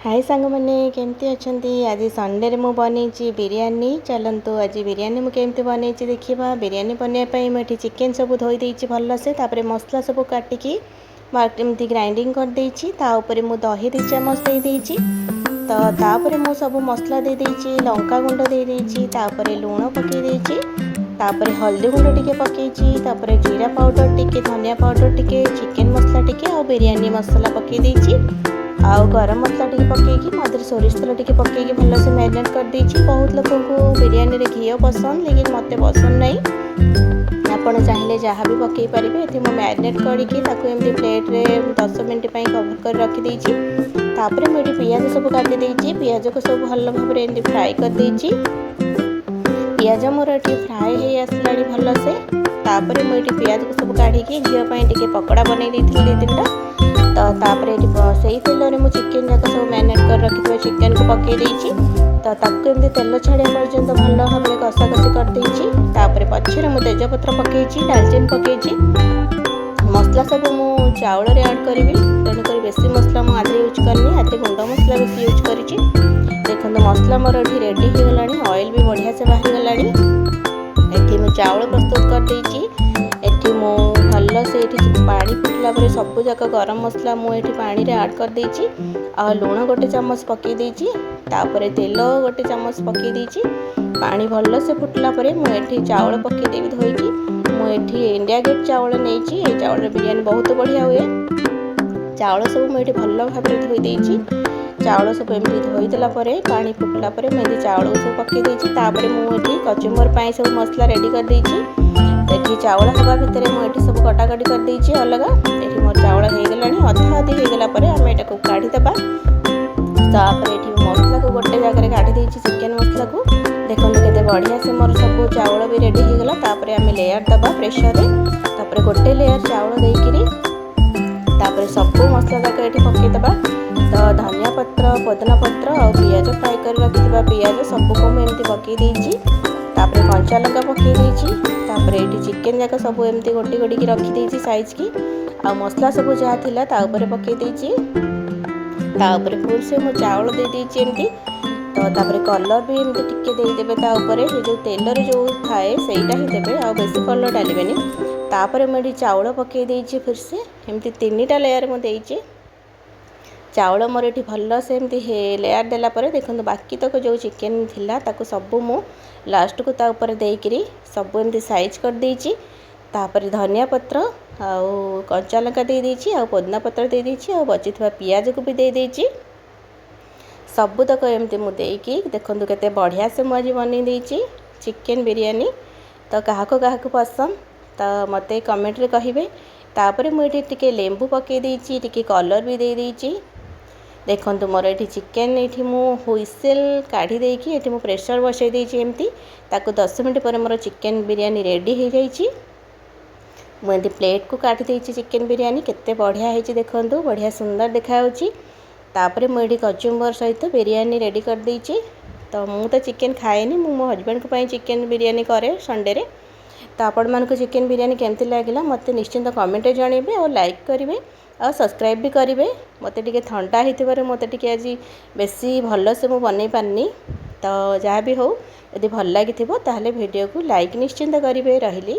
हाय सांग मैंने केमती अच्छा आज संडे रे मु बनई बिरियानी। चलतु आज बिरियानी मु केमती बनई देखा। बिरियानी बनवाई मुझे चिकेन सब धोई देती भल से मसला सब काटिकी एमती ग्राइंडिंग कर देती। मु दही 2 चामच दे देती। तो तापर मु सब मसला दे देती, लंका गुंड दे देती, लुण पकई देती, हल्दी गुंड टिके पकई, जीरा पाउडर टिके, धनिया पाउडर टिके, चिकेन मसला टिके और बिरियानी मसला पकई देती। आउ गरम मसला टी पकईकी मधुर सोरिष तेल टी पकईकी भल से मैरिनेट कर देती। बहुत लोक बिरियानी रे घी पसंद लेकिन मत पसंद नहीं। आपड़ चाहिए जहाँ भी पकई पारे। ये मैरिनेट करके प्लेट रे 10 मिनट कवर कर रखी। तापर मुझे पियाज सब काटी देती। पियाज को सब भल भाव में फ्राए कर देती। पियाज मोर ये फ्राए हो आसला भल से। तापर मुझे पियाज को सब काढ़ी झील पकड़ा बनई 2-3टा। तो तापर से तेल में मुझे चिकेन जाक सब मैरिनेट कर रखी चिकेन को पकई देती। तो एमती तेल छाड़ा पर्यंत भल भाव में कषा कषी कर देती। पछे मुझे तेजपत्र पकई, डालचीन पकई, मसला सब मु चाउल रे ऐड करी। तेणुक बेसी मसला मुझे यूज करनी, आज गुंड मसला बेसी यूज कर। देखो मसला मोर ये रेडी हो गला, ऑयल भी बढ़िया से बाहरी गला। ये चाउल प्रस्तुत कर देती। मु भल से पानी फुटला पर सब जाक गरम मसला मुझे पानी रे ऐड कर देती। आ लुण 1 चामच पकई देती। तापर तेल 1 चामच पकई देती। पानी भल से फुटला पर मुझे चाउल पकई देवी धोईकी। मुझे इंडिया गेट चाउल नहीं। ये चाउल बिरियानी बहुत बढ़िया हुए। चाउल सब मुझे भल भाव में धोई देती। चाउल सब एमती धोईदेला पानी फुटला मुझे चाउल सब पकई देती। तापर मुझे कचुम्बर पाई सब मसला रेडी कर देती। चाउल हवा भितर मुझे सब कटाकटी कर देती अलग। ये मोर चाउल हो गला, अधा अधी होगला आम यहाँ काढ़ीदे। तापर ये मसला को गोटे जगह काढ़ी देती, चिकेन मसला को। देखो केते बढ़िया से मोर सब चाउल भी रेडी हो गला। तापर आम लेयर दबा प्रेसर रे। तापर गोटे लेयर चाउल देकरी सब मसला जाक ये पकईदे। तो धनिया पत्र, पुदीना पत्र और पियाज फ्राए कर रखिथिबा पियाज सबको मुझे पकई देती। तापर कंचा लंका पकई देती। तापर ये चिकेन जाक सब एमती गोटी गोटी की रखी देती साइज की। आ मसला सब जहाँ थिला ता ऊपर पकई देती। तापर फुल से मु चाउल दे देती एमती। तो तापर कलर भी एमती टिके देदेबे ता ऊपर। ये जो तेल रे जो थाए सेटा ही देबे, आ बेसी कलर डालिबेनी। तापर मुझे चाउल पकई देती। फिर से एमती 3टा लेयर मु देती। चाउल मोर ये भल से एमती लेयर देला परे देखो बाकी तक जो चिकेन थिला ताको सब मु लास्ट को ता ऊपर देकरी सब एमती साइज कर देती। तापर धनिया पत्र आउ कंचा लंका दे देती, आ पुदीना पत्र दे देती, आ बची पियाज को भी दे देती। सब तक एमती मु देकी देखो केते बढ़िया से मुझे बनी देती चिकेन बिरियानी। तो क्या पसंद तो मत कमेंट रे कहिबे। तापर मुझे टिके लेंबू पकई देती, टिके कलर भी दे देती। देखो मोर ये चिकेन ये हुइसेल काढ़ी देकी ये मु प्रेसर बसई देती एमती। ताको 10 मिनट पर मोर चिकेन बिरियानी रेडी हो जाइए। मुझे प्लेट को काटी देती चिकेन बिरियानी केते बढ़िया है। देखो बढ़िया सुंदर देखा। तापर मुझे कचुम्बर सहित बिरियानी रेडी कर देती। तो मु तो चिकेन खाएनी, मो हजबैंड को चिकेन बिरियानी करे संडे रे। तो आपण मानक चिकेन बिरियानी केमती लगिला मत निश्चिंत कमेंट जानवे और लाइक करेंगे और सब्सक्राइब भी करेंगे। मत टे ठंडा होते मत टे आज बेसी भल से मु बनई पारनी। तो जहाँ भी हो यदि भल लगी ताहले वीडियो को लाइक निश्चिंत करेंगे। रही।